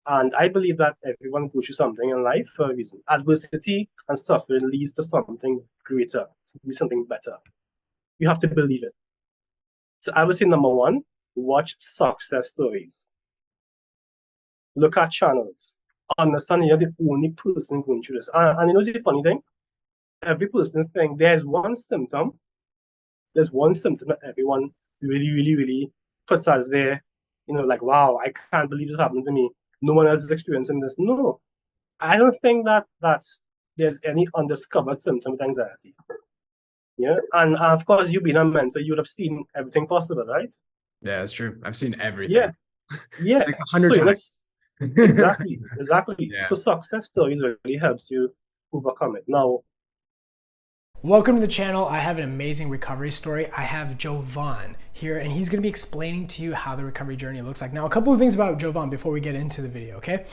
And I believe that everyone goes through something in life for a reason. Adversity and suffering leads to something greater, something better. You have to believe it. So I would say number one, watch success stories. Look at channels. Understand you're the only person going through this. And you know the funny thing? Every person think there's one symptom that everyone really, really, really puts as there, like, wow, I can't believe this happened to me. No one else is experiencing this. No, I don't think that there's any undiscovered symptom of anxiety. Yeah. And of course, you being a mentor, you would have seen everything possible, right? Yeah, that's true. I've seen Yeah. everything Yeah. like a So hundred times. exactly, exactly. Yeah. So success stories really helps you overcome it. Now, Welcome to the channel. I have an amazing recovery story. I have Jovan here, and he's going to be explaining to you how the recovery journey looks like. Now, a couple of things about Jovan before we get into the video, okay?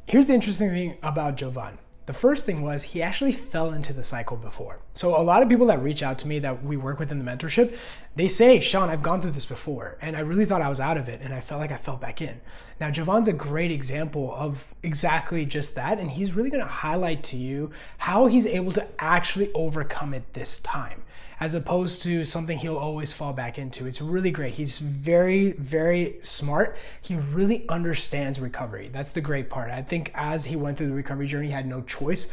Here's the interesting thing about Jovan. The first thing was he actually fell into the cycle before. So a lot of people that reach out to me that we work with in the mentorship, they say, Shaan, I've gone through this before and I really thought I was out of it and I felt like I fell back in. Now, Jovan's a great example of exactly just that. And he's really gonna highlight to you how he's able to actually overcome it this time, as opposed to something he'll always fall back into. It's really great. He's very, very smart. He really understands recovery. That's the great part. I think as he went through the recovery journey, he had no choice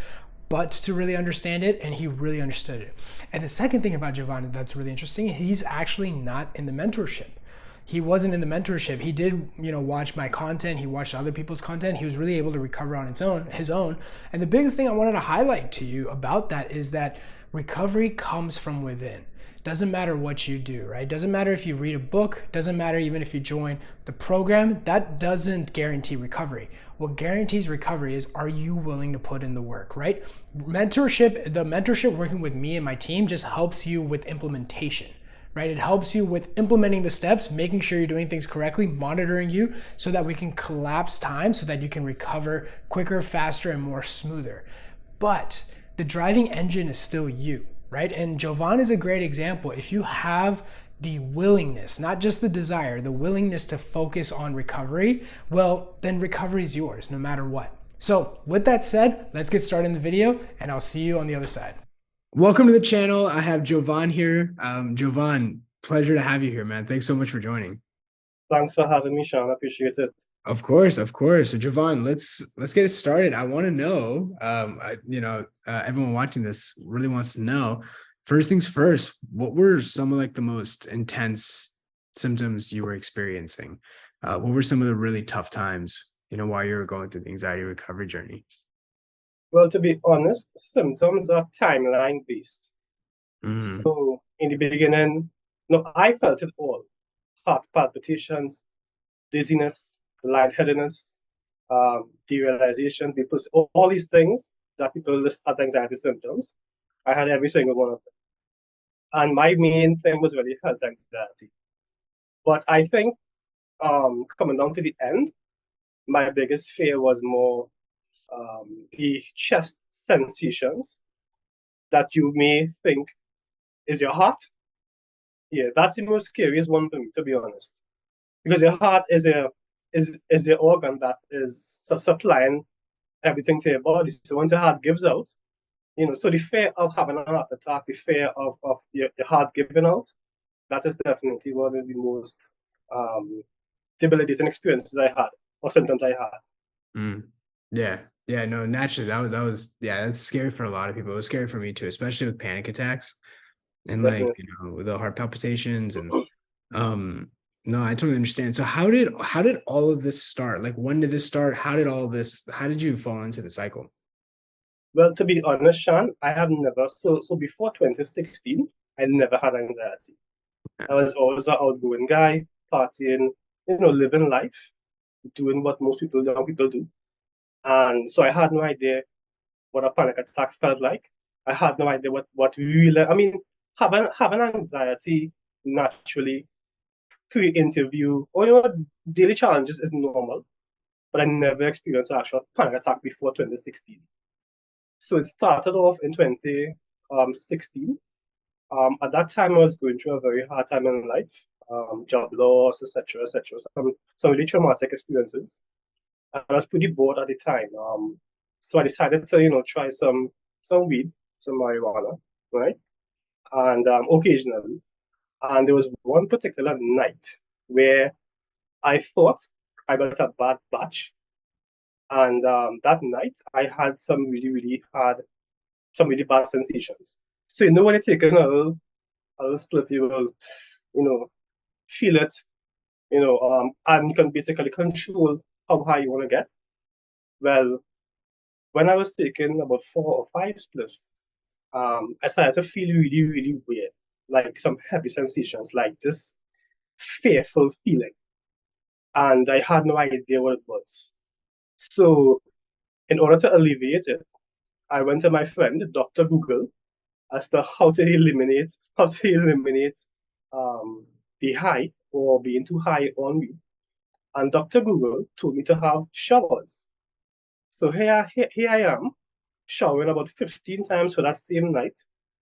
but to really understand it, and he really understood it. And the second thing about Jovan that's really interesting, he's actually not in the mentorship. He wasn't in the mentorship. He did, watch my content. He watched other people's content. He was really able to recover on his own. And the biggest thing I wanted to highlight to you about that is that recovery comes from within. Doesn't matter what you do, right? Doesn't matter if you read a book, doesn't matter even if you join the program, that doesn't guarantee recovery. What guarantees recovery is, are you willing to put in the work, right? The mentorship working with me and my team just helps you with implementation, right? It helps you with implementing the steps, making sure you're doing things correctly, monitoring you so that we can collapse time so that you can recover quicker, faster, and more smoother. But the driving engine is still you, right? And Jovan is a great example. If you have the willingness, not just the desire, the willingness to focus on recovery, well, then recovery is yours no matter what. So with that said, let's get started in the video and I'll see you on the other side. Welcome to the channel. I have Jovan here. Jovan, pleasure to have you here, man. Thanks so much for joining. thanks for having me, Shaan. I appreciate it. Of course, of course. So Jovan, let's get it started. I want to know, everyone watching this really wants to know, first things first, what were some of like the most intense symptoms you were experiencing? What were some of the really tough times, while you were going through the anxiety recovery journey? Well, to be honest, symptoms are timeline based. Mm, So in the beginning, no, I felt it all. Heart palpitations, dizziness, lightheadedness, derealization, all these things that people list as anxiety symptoms. I had every single one of them. And my main thing was really health anxiety. But I think coming down to the end, my biggest fear was more the chest sensations that you may think is your heart. Yeah, that's the most scariest one for me, to be honest, because your heart is the organ that is supplying everything to your body. So once your heart gives out, so the fear of having a heart attack, the fear of your heart giving out, that is definitely one of the most debilitating experiences I had or symptoms I had. mm. Yeah, no, naturally that's scary for a lot of people. It was scary for me too, especially with panic attacks and like, Definitely. with the heart palpitations and no, I totally understand. So how did all of this start? Like when did this start? How did you fall into the cycle? Well, to be honest, Shaan, I have never so before 2016, I never had anxiety. Yeah. I was always an outgoing guy, partying, living life, doing what most young people do. And so I had no idea what a panic attack felt like. I had no idea what really, I mean, having anxiety naturally pre-interview or daily challenges is normal, but I never experienced an actual panic attack before 2016. So it started off in 2016. At that time, I was going through a very hard time in life, job loss, etc., etc. Some really traumatic experiences. and I was pretty bored at the time. So I decided to, try some weed, some marijuana, right? And occasionally. And there was one particular night where I thought I got a bad batch. And that night I had some some really bad sensations. So when you're taking a little split, you will, you know, feel it, and you can basically control how high you want to get. Well, when I was taking about 4 or 5 spliffs, I started to feel really, really weird, like some heavy sensations, like this fearful feeling. And I had no idea what it was. So, in order to alleviate it, I went to my friend, Dr. Google, as to how to eliminate the high or being too high on me. And Dr. Google told me to have showers. So here I am, showering about 15 times for that same night,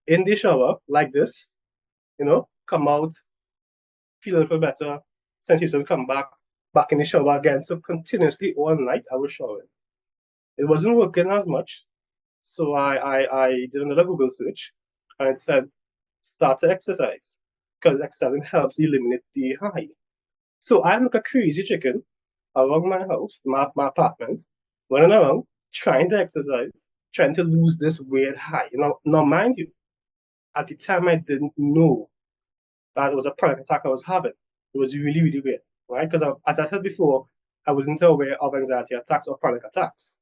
in the shower, like this, come out, feel a little better, sensation come back in the shower again. So continuously all night I was showering. It wasn't working as much. So I did another Google search and it said start to exercise because exercising helps eliminate the high. So I'm like a crazy chicken around my house, my apartment, running around, trying to exercise, trying to lose this weird high. Now mind you, at the time I didn't know that it was a panic attack I was having. It was really, really weird, right? Because as I said before, I wasn't aware of anxiety attacks or panic attacks.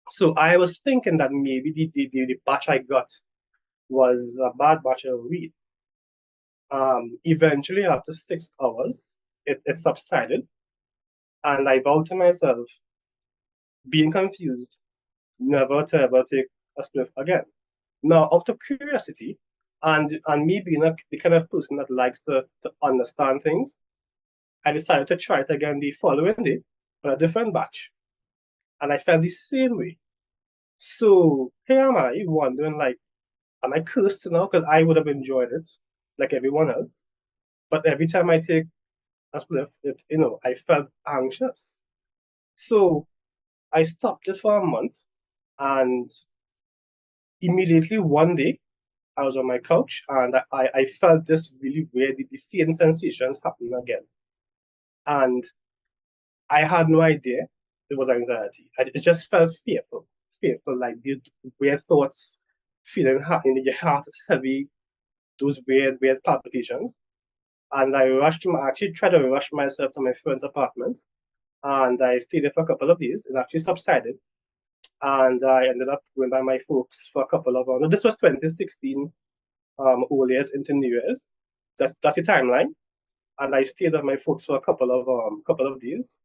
So I was thinking that maybe the batch I got was a bad batch of weed. Eventually, after 6 hours, it subsided, and I vowed to myself, being confused, never to ever take a spliff again. Now, out of curiosity, and me being the kind of person that likes to understand things, I decided to try it again the following day on a different batch, and I felt the same way. So here am I wondering, like, am I cursed now? Because I would have enjoyed it like everyone else. But every time I take a spliff, I felt anxious. So I stopped it for a month, and immediately one day I was on my couch and I felt this really weird, the same sensations happening again. And I had no idea it was anxiety. It just felt fearful, like these weird thoughts, feeling your heart is heavy, those weird palpitations. And I actually tried to rush myself to my friend's apartment, and I stayed there for a couple of days. It actually subsided, and I ended up going by my folks for a couple of hours. This was 2016, Old Year's into New Year's. That's the timeline. And I stayed at my folks for a couple of days.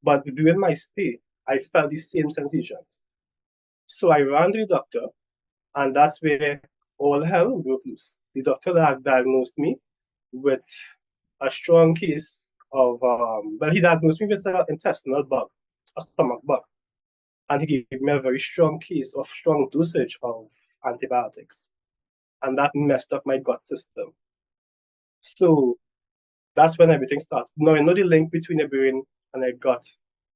But during my stay, I felt the same sensations. So I ran to the doctor, and that's where all hell broke loose. The doctor that diagnosed me with a strong case of, he diagnosed me with an intestinal bug, a stomach bug, and he gave me a very strong case of strong dosage of antibiotics, and that messed up my gut system. So that's when everything started. Now I know the link between the brain and the gut,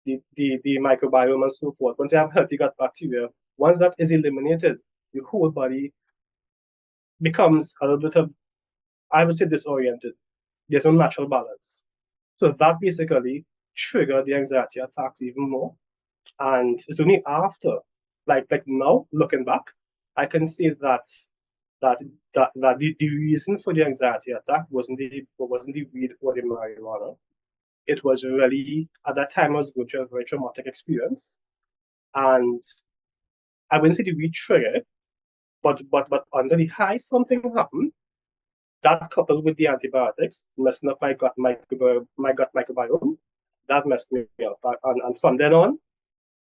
the microbiome and so forth. Once you have healthy gut bacteria, once that is eliminated, the whole body becomes a little bit of, I would say, disoriented. There's no natural balance. So that basically triggered the anxiety attacks even more. And it's only after, like now, looking back, I can see that the reason for the anxiety attack wasn't the weed or the marijuana. It was really, at that time I was going through a very traumatic experience. And I wouldn't say the weed triggered, but under the high something happened. That coupled with the antibiotics messing up my gut microbiome, that messed me up. And from then on,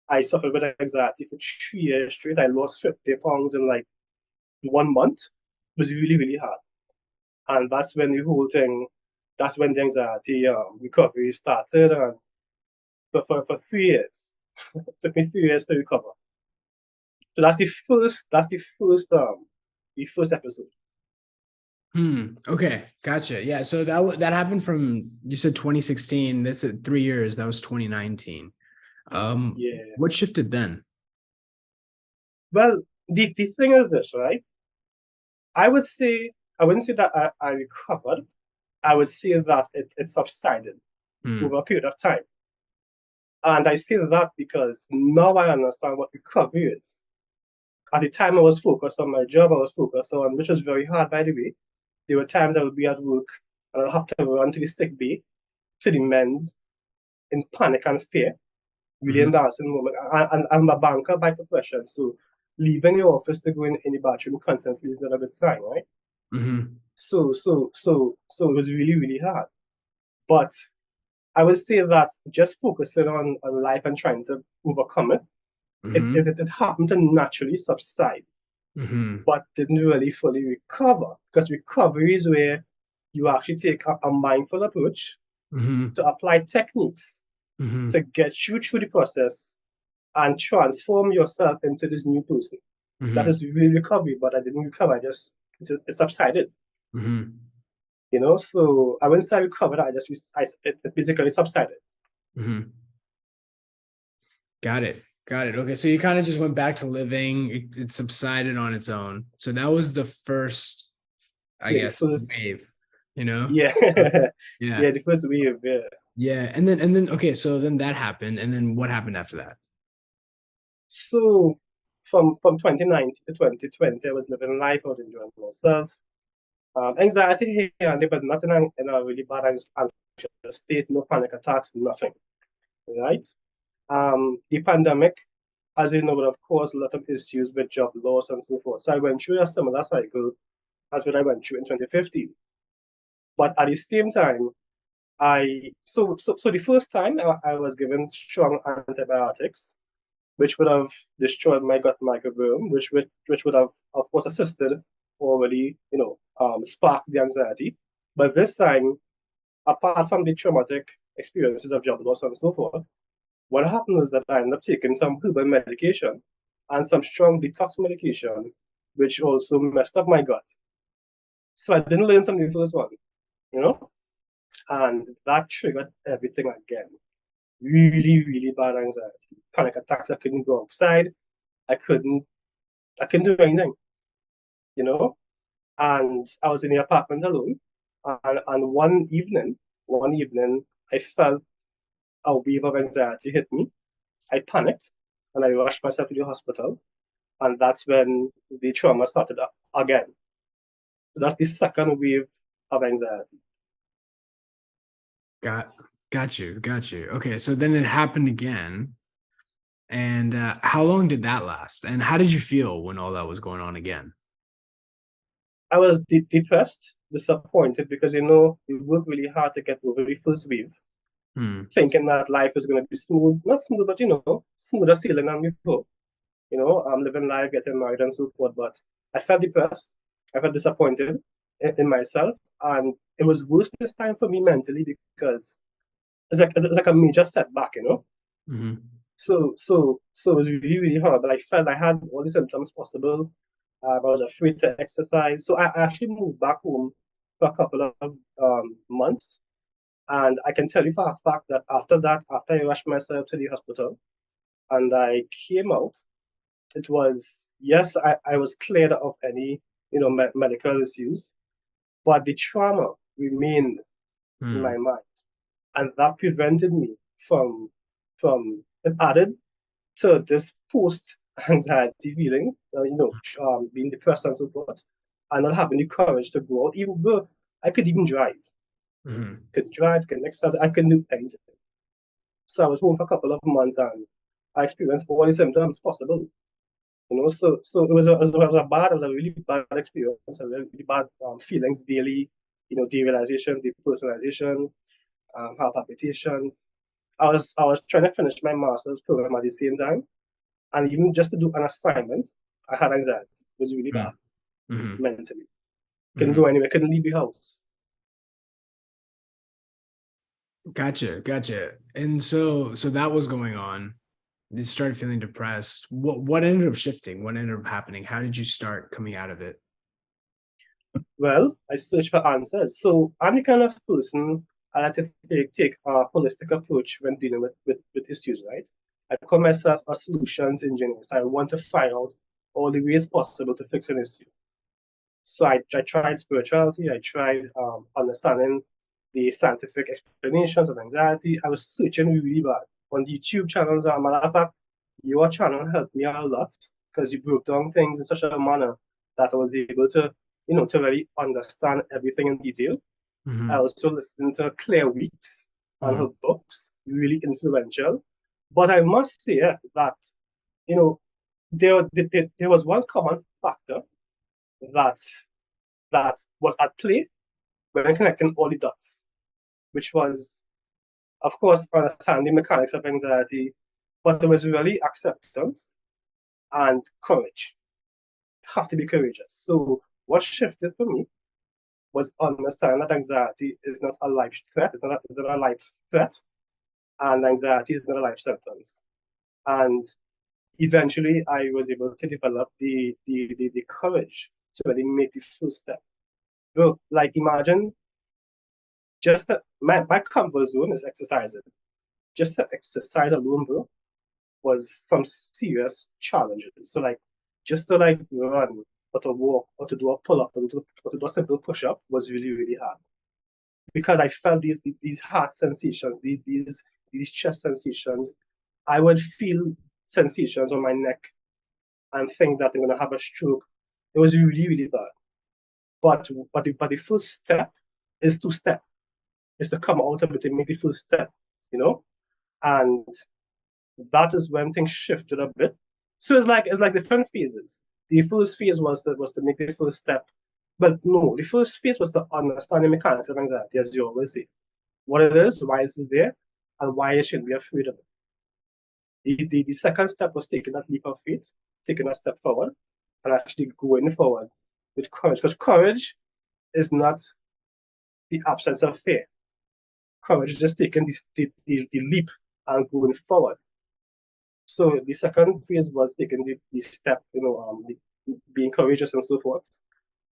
I suffered with anxiety for 3 years straight. I lost 50 pounds in like 1 month. It was really, really hard. And that's when that's when the anxiety recovery started. And for 3 years, it took me 3 years to recover. So that's the first episode. Okay, gotcha. Yeah, so that happened from, you said 2016. This at 3 years. That was 2019. Yeah. What shifted then? Well, the thing is this, right? I would say, I wouldn't say that I recovered. I would say that it subsided Hmm. over a period of time. And I say that because now I understand what recovery is. At the time, I was focused on my job, I was focused on, which was very hard, by the way. There were times I would be at work and I'd have to run to the sick bay, to the men's, in panic and fear, really Hmm. embarrassing moment. And I'm a banker by profession, so leaving your office to go in the bathroom constantly is not a good sign, right? Hmm. So it was really, really hard. But I would say that just focusing on life and trying to overcome it, Hmm. it happened to naturally subside, Hmm. but didn't really fully recover. Because recovery is where you actually take a mindful approach Hmm. to apply techniques Hmm. to get you through the process and transform yourself into this new person. That Hmm. is really recovery, but I didn't recover. It subsided, Hmm. So I wouldn't say I recovered. It basically subsided. Hmm. Got it. Got it. Okay. So you kind of just went back to living. It subsided on its own. So that was the first, I Yeah, the guess, wave, first, you know? yeah, Yeah. yeah, the first wave. Yeah. Yeah. And then, okay. So then that happened. And then what happened after that? So from 2019 to 2020, I was living life out enjoying myself. Anxiety here and there, but not in a really bad anxious state, no panic attacks, nothing. Right? The pandemic, as you know, would have caused a lot of issues with job loss and so forth. So I went through a similar cycle as what I went through in 2015. But at the same time, so the first time I was given strong antibiotics, which would have destroyed my gut microbiome, which would have, of course, assisted already, sparked the anxiety. But this time, apart from the traumatic experiences of job loss and so forth, what happened was that I ended up taking some herbal medication and some strong detox medication, which also messed up my gut. So I didn't learn from the first one, you know, and that triggered everything again. Really, really bad anxiety, panic attacks. I couldn't go outside. I couldn't, I couldn't do anything, you know. And I was in the apartment alone. And one evening, I felt a wave of anxiety hit me. I panicked and I rushed myself to the hospital. And that's when the trauma started up again. So that's the second wave of anxiety. Got, got you. Got you. Okay. So then it happened again. And how long did that last? And how did you feel when all that was going on again? I was depressed, disappointed because you work really hard to get over the first wave, Hmm. thinking that life is going to be smooth, not smooth, but smoother sailing than before. I'm living life, getting married, and so forth. But I felt depressed. I felt disappointed in myself, and it was worse this time for me mentally because it's like a major setback. Hmm. So it was really, really horrible. I felt I had all the symptoms possible. I was afraid to exercise. So I actually moved back home for a couple of months. And I can tell you for a fact that, after I rushed myself to the hospital and I came out, it was, yes, I was cleared of any, medical issues, but the trauma remained in my Hmm. mind. And that prevented me it added to this post anxiety feeling, being depressed and so forth, and not having the courage to go out, even though I could even drive, Hmm. could drive, could exercise, I could do anything. So I was home for a couple of months and I experienced all the symptoms possible. So it was a really bad experience, a really bad feelings daily, derealization, depersonalization, heart palpitations. I was trying to finish my master's program at the same time, and even just to do an assignment, I had anxiety. It was really bad Hmm. mentally. Couldn't Hmm. go anywhere, couldn't leave the house. Gotcha. Gotcha. And so that was going on. You started feeling depressed. What ended up shifting? What ended up happening? How did you start coming out of it? Well, I searched for answers. So I'm the kind of person I like to take a holistic approach when dealing with issues, right? I call myself a solutions engineer. So I want to find out all the ways possible to fix an issue. So I tried spirituality. I tried understanding the scientific explanations of anxiety. I was searching really bad on YouTube channels. As a matter of fact, your channel helped me a lot because you broke down things in such a manner that I was able to, to really understand everything in detail. I also listened to Claire Weeks and her books, really influential. But I must say that, there was one common factor that was at play when connecting all the dots, which was, of course, understanding the mechanics of anxiety, but there was really acceptance and courage. You have to be courageous. So what shifted for me was understanding that anxiety is not a life threat. It's not a life threat, and anxiety is not a life sentence. And eventually, I was able to develop the courage to really make the first step. Bro, like imagine just that my comfort zone is exercising. Just to exercise alone, bro, was some serious challenges. So like just to like run or to walk or to do a pull-up or to do a simple push-up was really, really hard. Because I felt these heart sensations, these chest sensations. I would feel sensations on my neck and think that I'm gonna have a stroke. It was really, really bad. But the first step is to step, is to come out of it and make the first step, And that is when things shifted a bit. So it's like different phases. The first phase was to make the first step. But no, the first phase was to understand the mechanics of anxiety, as you always say. What it is, why it is there, and why you shouldn't be afraid of it. The second step was taking that leap of faith, taking a step forward, and actually going forward with courage. Because courage is not the absence of fear. Courage is just taking the leap and going forward. So the second phase was taking the step, being courageous and so forth.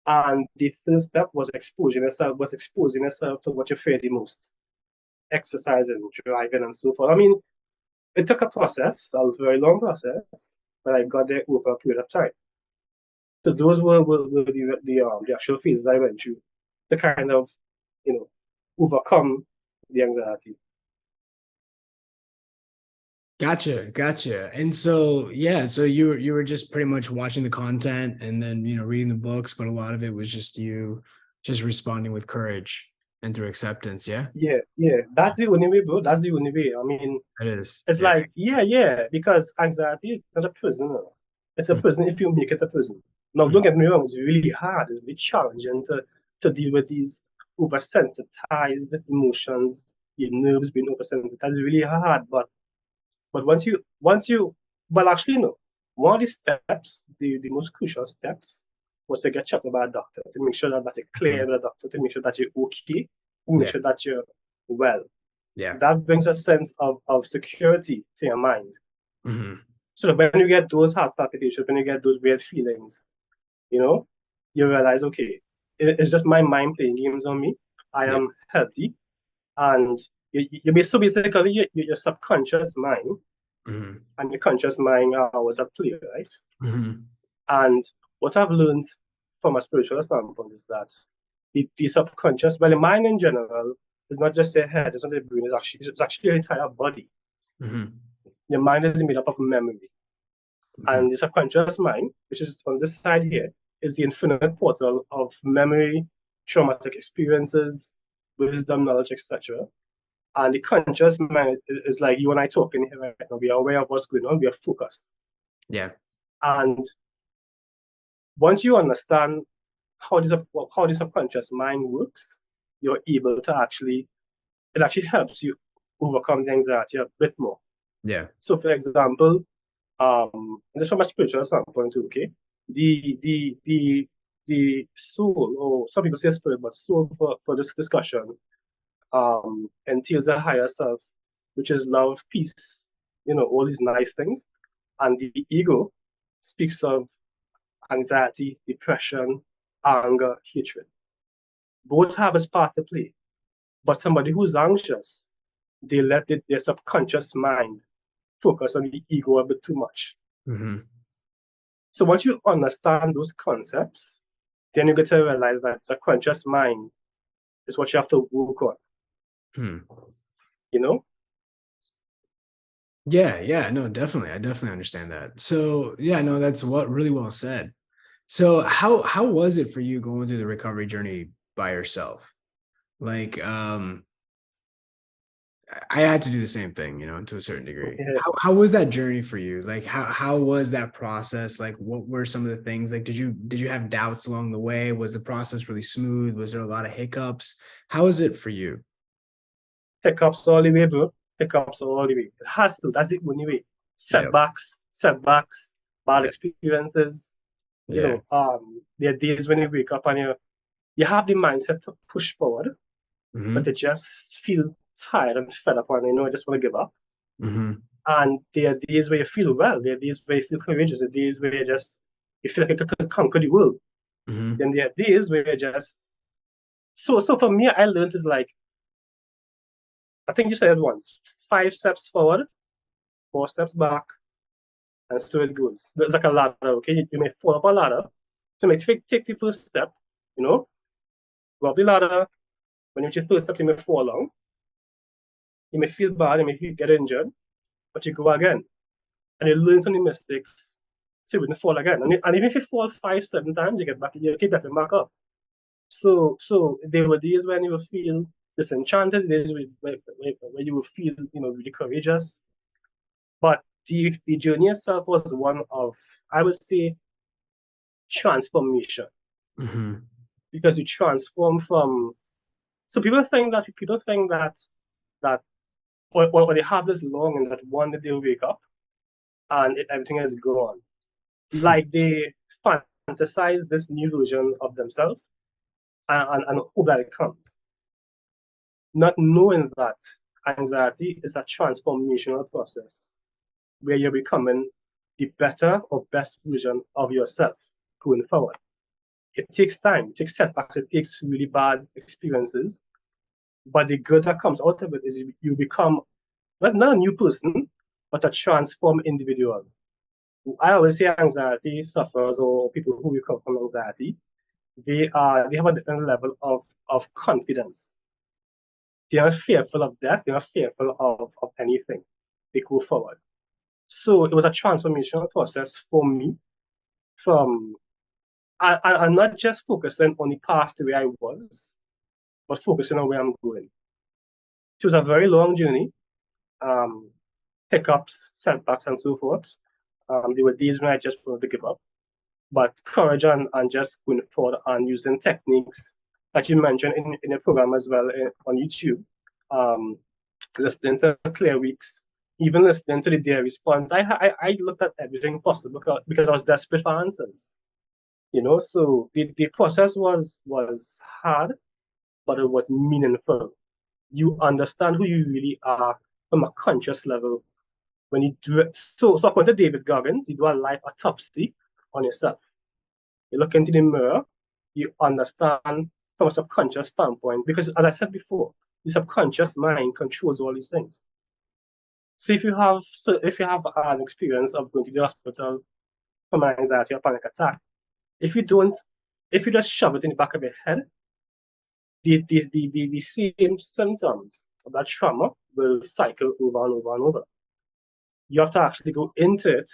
And the third step was exposing yourself to what you fear the most. Exercising, driving, and so forth. I mean, it took a very long process, but I got there over a period of time. So those were the actual phases I went through to kind of, overcome the anxiety. Gotcha. And so yeah, so you were just pretty much watching the content and then reading the books, but a lot of it was just you just responding with courage and through acceptance. Yeah. Yeah. That's the only way, bro. That's the only way. I mean, It is. it's like, because anxiety is not a prison. It's a prison if you make it a prison. Now, don't get me wrong, it's really hard, it's really challenging to deal with these oversensitized emotions, your nerves being oversensitized. It's really hard, but but actually, no. One of the steps, the most crucial steps, was to get checked by a doctor to make sure that you're clear with a doctor, to make sure that you're okay, to make sure that you're well. Yeah. That brings a sense of security to your mind. So that when you get those heart palpitations, when you get those weird feelings, you realize, okay, it's just my mind playing games on me. I am healthy, and so basically your subconscious mind and your conscious mind are what's at play, right? And what I've learned from a spiritual standpoint is that the subconscious, well, the mind in general is not just your head, it's not your brain, it's actually your entire body. Your mind is made up of memory. And the subconscious mind, which is on this side here, is the infinite portal of memory, traumatic experiences, wisdom, knowledge, etc. And the conscious mind is like you and I talking here right now. We are aware of what's going on. We are focused. Yeah. And once you understand how the subconscious mind works, you're able to it actually helps you overcome the anxiety a bit more. Yeah. So, for example, just from a spiritual standpoint, okay, the soul, or some people say spirit, but soul for this discussion, entails a higher self, which is love, peace, all these nice things. And the ego speaks of anxiety, depression, anger, hatred. Both have a part to play. But somebody who's anxious, they let their subconscious mind focus on the ego a bit too much. Mm-hmm. So once you understand those concepts, then you get to realize that it's a conscious mind is what you have to work on. Hmm. You know? Yeah, no, definitely. I definitely understand that. So yeah, no, that's what really well said. So how was it for you going through the recovery journey by yourself? Like, I had to do the same thing, to a certain degree. Yeah. How was that journey for you? Like, how was that process? Like, what were some of the things? Like, did you have doubts along the way? Was the process really smooth? Was there a lot of hiccups? How was it for you? Hiccups all the way, bro. Hiccups all the way. It has to. That's the only way. Yep. Setbacks, bad Yeah. experiences. Yeah. There are days when you wake up and you have the mindset to push forward, Mm-hmm. but you just feel tired and fed up and I just want to give up. Mm-hmm. And there are days where you feel well. There are days where you feel courageous. There are days where you feel like you could conquer the world. Mm-hmm. Then there are days where you just so for me, I learned is like I think you said it once: 5 steps forward, 4 steps back, and so it goes. It's like a ladder. Okay, you may fall up a ladder, so you may take the first step. Go up the ladder. When you reach the third step, you may fall down. You may feel bad. You may get injured, but you go again, and you learn from the mistakes, so you wouldn't fall again. And even if you fall 5, 7 times, you get back. You keep getting back up. So there were days when you will feel disenchanted, days where you will feel, really courageous. But the journey itself was one of, I would say, transformation. Mm-hmm. Because you transform from, so people think that or they have this longing that one day they'll wake up and everything is gone. Like they fantasize this new version of themselves and hope that it comes. Not knowing that anxiety is a transformational process where you're becoming the better or best version of yourself going forward. It takes time, it takes setbacks, it takes really bad experiences, but the good that comes out of it is you become not a new person, but a transformed individual. I always say anxiety sufferers or people who recover from anxiety, they have a different level of confidence. They're not fearful of death, they're not fearful of anything. They go forward. So it was a transformational process for me from I'm not just focusing on the past the way I was, but focusing on where I'm going. It was a very long journey, um, hiccups, setbacks, and so forth. There were days when I just wanted to give up, but courage and just going forward and using techniques that you mentioned in the program as well on YouTube, um, listening to Clear Weeks, even listening to the Dare Response. I looked at everything possible because I was desperate for answers. So the process was hard, but it was meaningful. You understand who you really are from a conscious level when you do it. So according to David Goggins, you do a life autopsy on yourself. You look into the mirror, you understand from a subconscious standpoint, because as I said before, the subconscious mind controls all these things. So if you have an experience of going to the hospital from an anxiety or panic attack, if you don't, if you just shove it in the back of your head, the same symptoms of that trauma will cycle over and over and over. You have to actually go into it,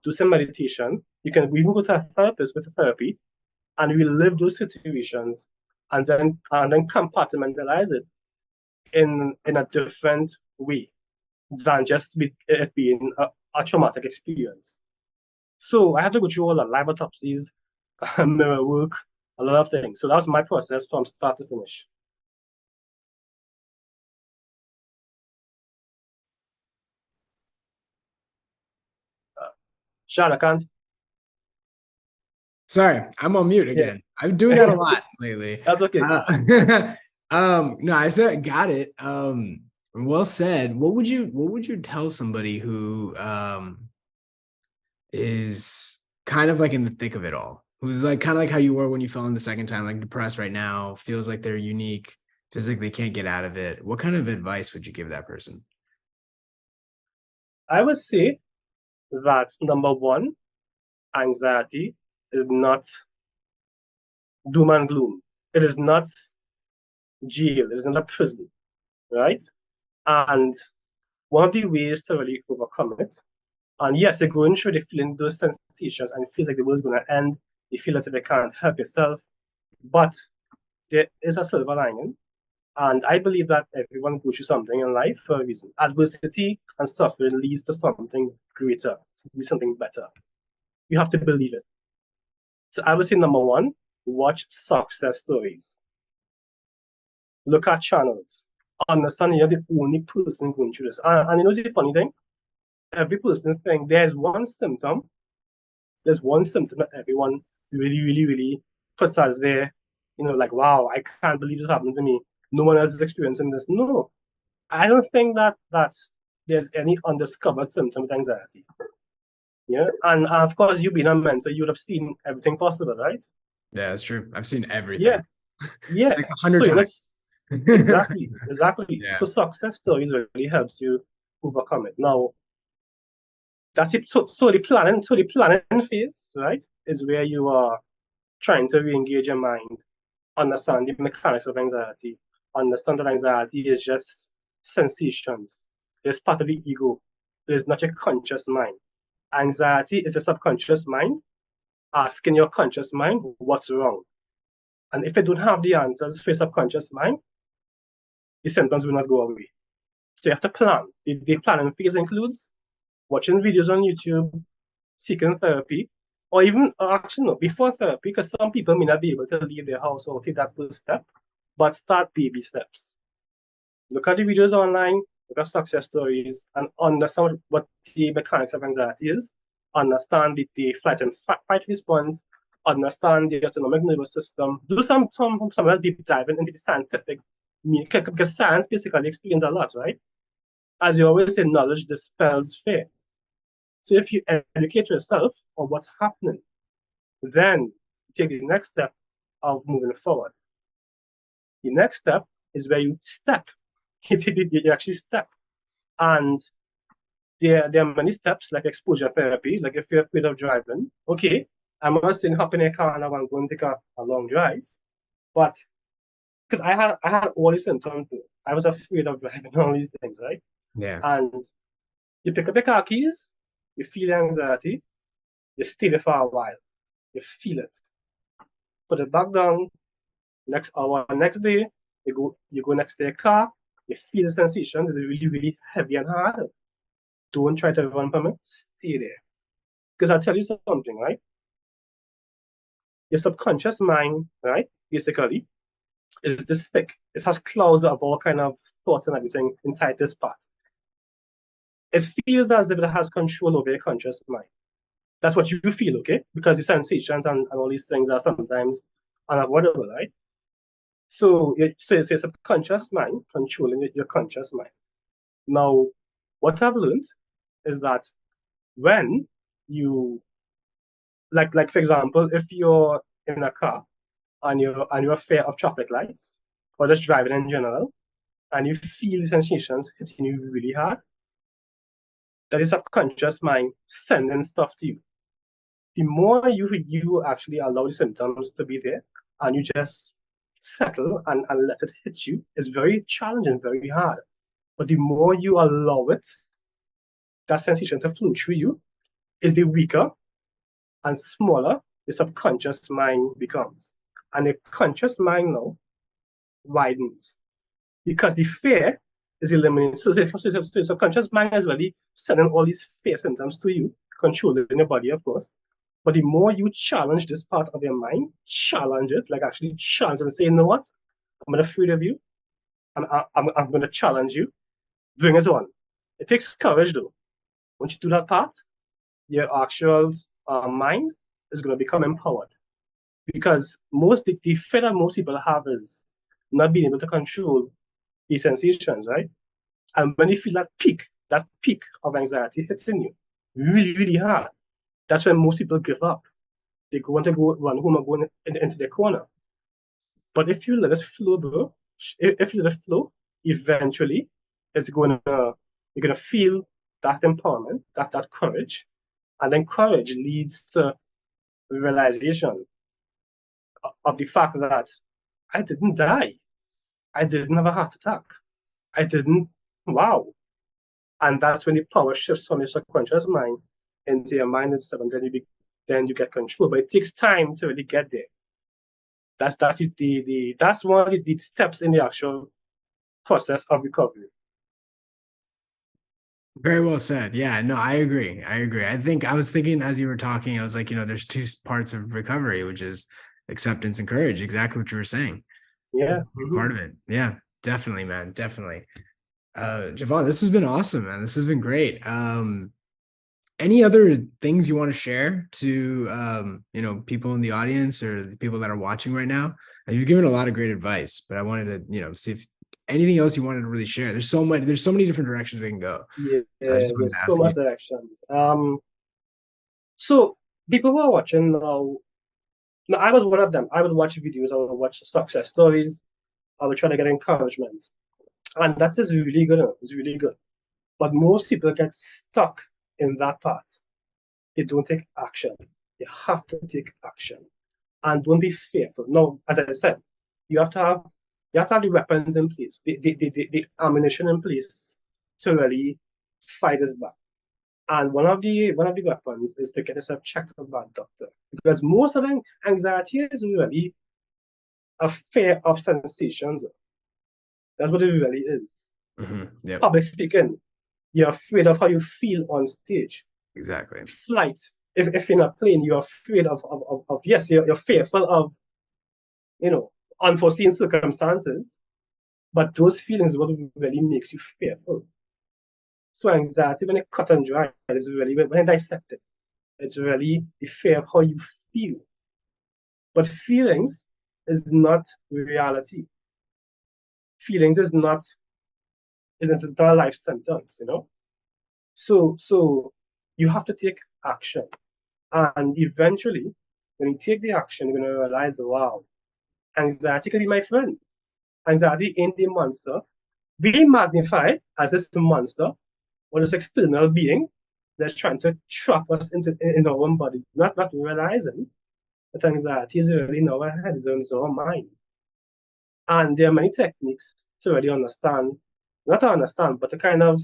do some meditation. You can even go to a therapist with a therapy and relive those situations and then compartmentalize it in a different way than just it being a traumatic experience. So I had to go through all the live autopsies, mirror work, a lot of things. So that was my process from start to finish. Shaan, I can't. Sorry, I'm on mute again. Yeah. I'm doing that a lot lately. That's okay. No, I said got it. Well said. What would you tell somebody who is kind of like in the thick of it all, who's like kind of like how you were when you fell in the second time, like depressed right now, feels like they're unique, feels like they can't get out of it? What kind of advice would you give that person? I would say that number one, anxiety is not doom and gloom. It is not jail. It is not a prison, right? And one of the ways to really overcome it, and yes, you're going through the feeling those sensations and it feels like the world's going to end. You feel as if you can't help yourself, but there is a silver lining. And I believe that everyone goes through something in life for a reason. Adversity and suffering leads to something greater, something better. You have to believe it. So I would say number one, watch success stories. Look at channels. Understand you're the only person going through this. And you know the funny thing? Every person think there's one symptom. There's one symptom that everyone really, really, really puts us there. You know, like, wow, I can't believe this happened to me. No one else is experiencing this. No, I don't think that there's any undiscovered symptom of anxiety. Yeah, and of course, you being a mentor, you would have seen everything possible, right? Yeah, that's true. I've seen everything. Yeah, yeah. Like 100 So, times. exactly, exactly. Yeah. So success stories really helps you overcome it. Now, that's it. So the planning phase, right, is where you are trying to re-engage your mind, understand the mechanics of anxiety, understand that anxiety is just sensations. It's part of the ego. It is not your conscious mind. Anxiety is a subconscious mind asking your conscious mind what's wrong. And if you don't have the answers for your subconscious mind, the symptoms will not go away. So you have to plan. The planning phase includes watching videos on YouTube, seeking therapy, or even actually no, before therapy, because some people may not be able to leave their house or take that first step, but start baby steps. Look at the videos online, look at success stories, and understand what the mechanics of anxiety is, understand the flight and fight response, understand the autonomic nervous system, do some deep diving into the scientific, because science basically explains a lot, right? As you always say, knowledge dispels fear. So if you educate yourself on what's happening, then take the next step of moving forward. The next step is where you step. You actually step. And there are many steps like exposure therapy. Like if you're afraid of driving, okay, I'm not saying hop in a car now and go and take a long drive, but because I had all these symptoms, I was afraid of driving all these things, right? Yeah. And you pick up your car keys, you feel the anxiety, you stay there for a while, you feel it, put it back down. Next hour, next day, you go next to your car, you feel the sensations, it's really, really heavy and hard. Don't try to run from it, stay there. Because I'll tell you something, right? Your subconscious mind, right, basically, is this thick. It has clouds of all kind of thoughts and everything inside this part. It feels as if it has control over your conscious mind. That's what you feel, okay? Because the sensations and all these things are sometimes unavoidable, right? So it's your subconscious mind controlling your conscious mind. Now, what I've learned is that when you like for example, if you're in a car and you're afraid of traffic lights or just driving in general, and you feel the sensations hitting you really hard, that is subconscious mind sending stuff to you. The more you actually allow the symptoms to be there and you just settle and let it hit you, it's very challenging, very hard. But the more you allow it, that sensation to flow through you, is the weaker and smaller the subconscious mind becomes. And the conscious mind now widens because the fear is eliminated. So the subconscious mind is really sending all these fear symptoms to you, controlling your body, of course. But the more you challenge this part of your mind, challenge it, like actually challenge it and say, you know what? I'm not afraid of you. I'm going to challenge you. Bring it on. It takes courage, though. Once you do that part, your actual mind is going to become empowered. Because the fear that most people have is not being able to control these sensations, right? And when you feel that peak of anxiety hits in you really, really hard, that's when most people give up. They want to go run home and go into their corner. But if you let it flow, bro, if you let it flow, eventually you're gonna feel that empowerment, that courage, and then courage leads to realization of the fact that I didn't die. I didn't have a heart attack. I didn't, wow. And that's when the power shifts from your subconscious mind into your mind itself, and then you get control. But it takes time to really get there. That's one of the steps in the actual process of recovery. Very well said. Yeah, no, I agree. I think I was thinking as you were talking, I was like, there's two parts of recovery, which is acceptance and courage. Exactly what you were saying. Yeah. Part of it. Yeah, definitely, man. Definitely. Jovan, this has been awesome, man. This has been great. Any other things you want to share to people in the audience or the people that are watching right now? You've given a lot of great advice, but I wanted to, see if anything else you wanted to really share. There's so many different directions we can go. Yeah, So I just wanted to there's ask so much you. directions. So people who are watching now, I was one of them. I would watch videos, I would watch success stories, I would try to get encouragement. And that is really good. It's really good. But most people get stuck in that part. They don't take action. You have to take action. And don't be fearful. No, as I said, you have to have the weapons in place, the ammunition in place to really fight this back. And one of the weapons is to get yourself checked out by a doctor. Because most of anxiety is really a fear of sensations. That's what it really is. Yep. Public speaking, you're afraid of how you feel on stage. Exactly. Flight, if in a plane, you're afraid of yes, you're fearful of, unforeseen circumstances, but those feelings are what really makes you fearful. So anxiety, when it cut and dry, is really, when I dissect it, it's really the fear of how you feel. But feelings is not reality. Feelings is not a life sentence, So you have to take action. And eventually, when you take the action, you're going to realize, wow, anxiety can be my friend. Anxiety ain't the monster. We magnify as this monster or this external being that's trying to trap us in our own body, not realizing that anxiety is really in our head, it's our mind. And there are many techniques to really understand, not to understand, but to kind of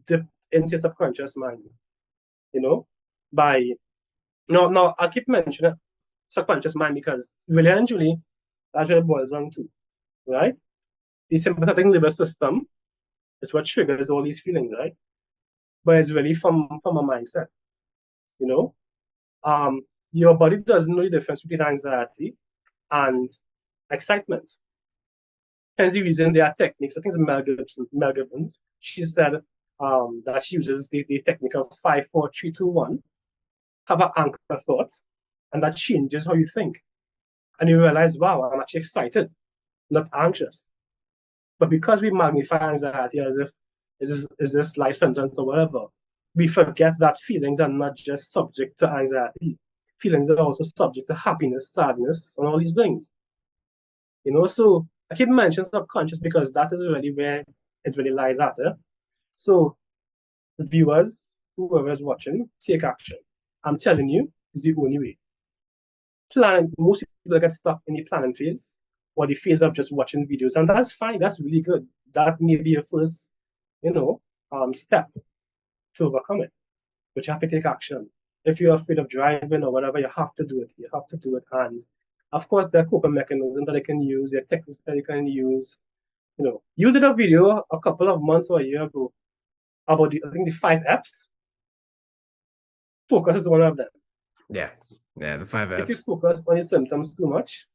dip into your subconscious mind, by, now I keep mentioning subconscious mind because really and truly, that's what it boils down to, right? The sympathetic nervous system is what triggers all these feelings, right? But it's really from a mindset, your body doesn't know the difference between anxiety and excitement. Hence the reason there are techniques. I think it's Mel Gibson. She said that she uses the technique of 5, 4, 3, 2, 1. Have an anchor thought, and that changes how you think. And you realize, wow, I'm actually excited, not anxious. But because we magnify anxiety as if is this life sentence or whatever, we forget that feelings are not just subject to anxiety. Feelings are also subject to happiness, sadness, and all these things. So I keep mentioning subconscious because that is really where it really lies at. So viewers, whoever is watching, take action. I'm telling you, it's the only way. Most people get stuck in the planning phase or the phase of just watching videos, and that's fine. That's really good. That may be your first, step to overcome it. But you have to take action. If you're afraid of driving or whatever, you have to do it. You have to do it. And of course, there are coping mechanisms that you can use, there are techniques that you can use. You did a video a couple of months or a year ago about the 5 F's. Focus is one of them. Yeah, the 5 F's. If you focus on your symptoms too much,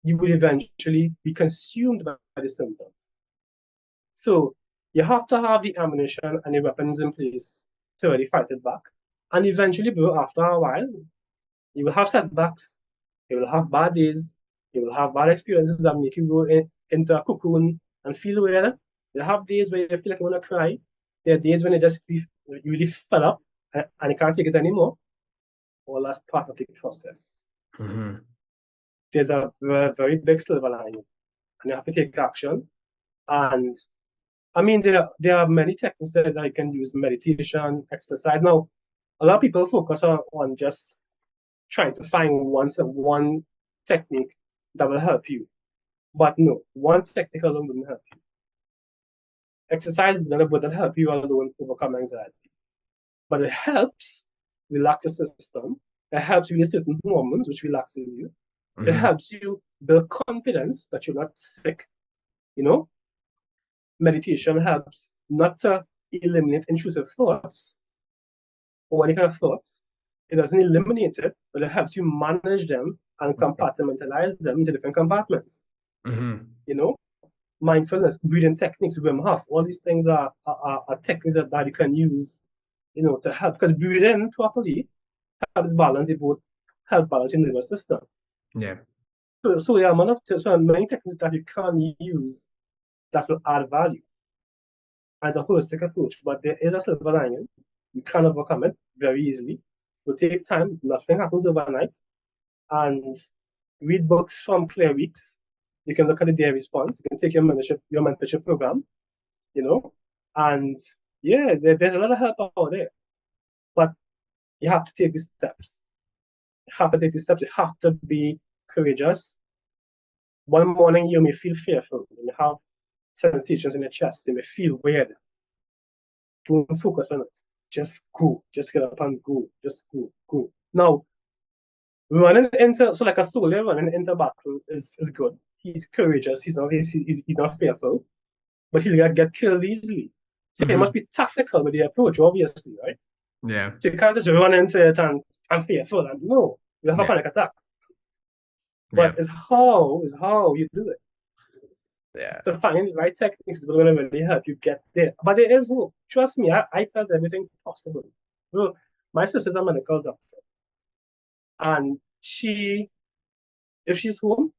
you will eventually be consumed by the symptoms. So you have to have the ammunition and the weapons in place to really fight it back. And eventually, bro, after a while, you will have setbacks, you will have bad days, you will have bad experiences that make you go into a cocoon and feel weird. You have days where you feel like you want to cry. There are days when you really fed up and you can't take it anymore. All that's part of the process. There's a very, very big silver lining, and you have to take action. And I mean, there are many techniques that I can use: meditation, exercise. Now, a lot of people focus on just trying to find one technique that will help you. But no, one technique alone wouldn't help you. Exercise wouldn't help you alone overcome anxiety. But it helps relax your system. It helps release certain hormones, which relaxes you. It helps you build confidence that you're not sick. You know, meditation helps not to eliminate intrusive thoughts or any kind of thoughts. It doesn't eliminate it, but it helps you manage them and compartmentalize them into different compartments. You know, mindfulness, breathing techniques, Wim Hof, all these things are techniques that you can use, you know, to help. Because breathing properly helps balance it, both helps balance your nervous system. Yeah. So many techniques that you can use that will add value as a holistic approach, but there is a silver lining. You can overcome it very easily. It will take time. Nothing happens overnight. And read books from Clear Weeks. You can look at the day response. You can take your mentorship program, you know, and yeah, there's a lot of help out there. But you have to take the steps. You have to take the steps. You have to be courageous. One morning you may feel fearful. You may have sensations in your chest. You may feel weird. Don't focus on it. Just go. Just get up and go. Just go. Now, running into, so like a soldier running into battle is good. He's courageous. He's not fearful, but he'll get killed easily. So you must be tactical with the approach, obviously, right? Yeah. So you can't just run into it and fearful. And no, you have a panic attack. But it's how you do it. Yeah. So finding the right techniques is going to really help you get there. But there is hope. Trust me, I felt everything possible. Well, my sister's a medical doctor. And if she's home,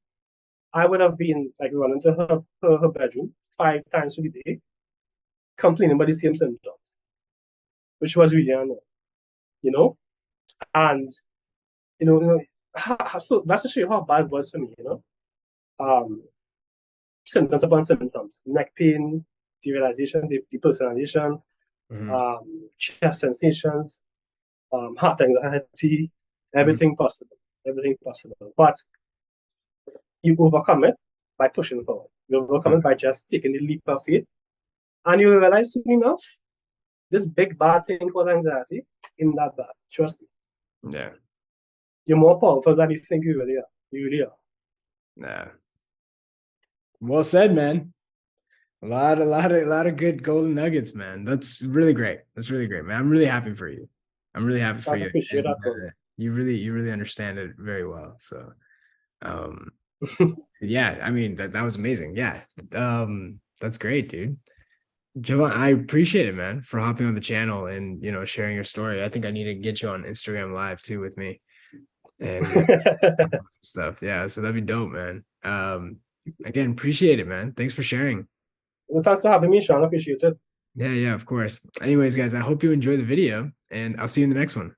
I would have been like running to her bedroom 5 times a day, complaining about the same symptoms, which was really annoying, you know? And, so that's to show you how bad it was for me, you know? Symptoms upon symptoms: neck pain, derealization, depersonalization, chest sensations, heart anxiety, everything possible. But you overcome it by pushing forward. You overcome it by just taking the leap of faith. And you realize soon enough, this big bad thing called anxiety isn't that bad. Trust me. Yeah. You're more powerful than you think you really are. You really are. Yeah. Well said, man. A lot of good golden nuggets, man. That's really great. Man. I'm really happy for you. I appreciate that. You really understand it very well. So, yeah, I mean, that was amazing. Yeah. That's great, dude. Jovan, I appreciate it, man, for hopping on the channel and, sharing your story. I think I need to get you on Instagram Live too with me and some stuff. Yeah. So that'd be dope, man. Again, appreciate it, man. Thanks for sharing. Well, thanks for having me, Shaan. I appreciate it. Yeah, of course. Anyways, guys, I hope you enjoy the video and I'll see you in the next one.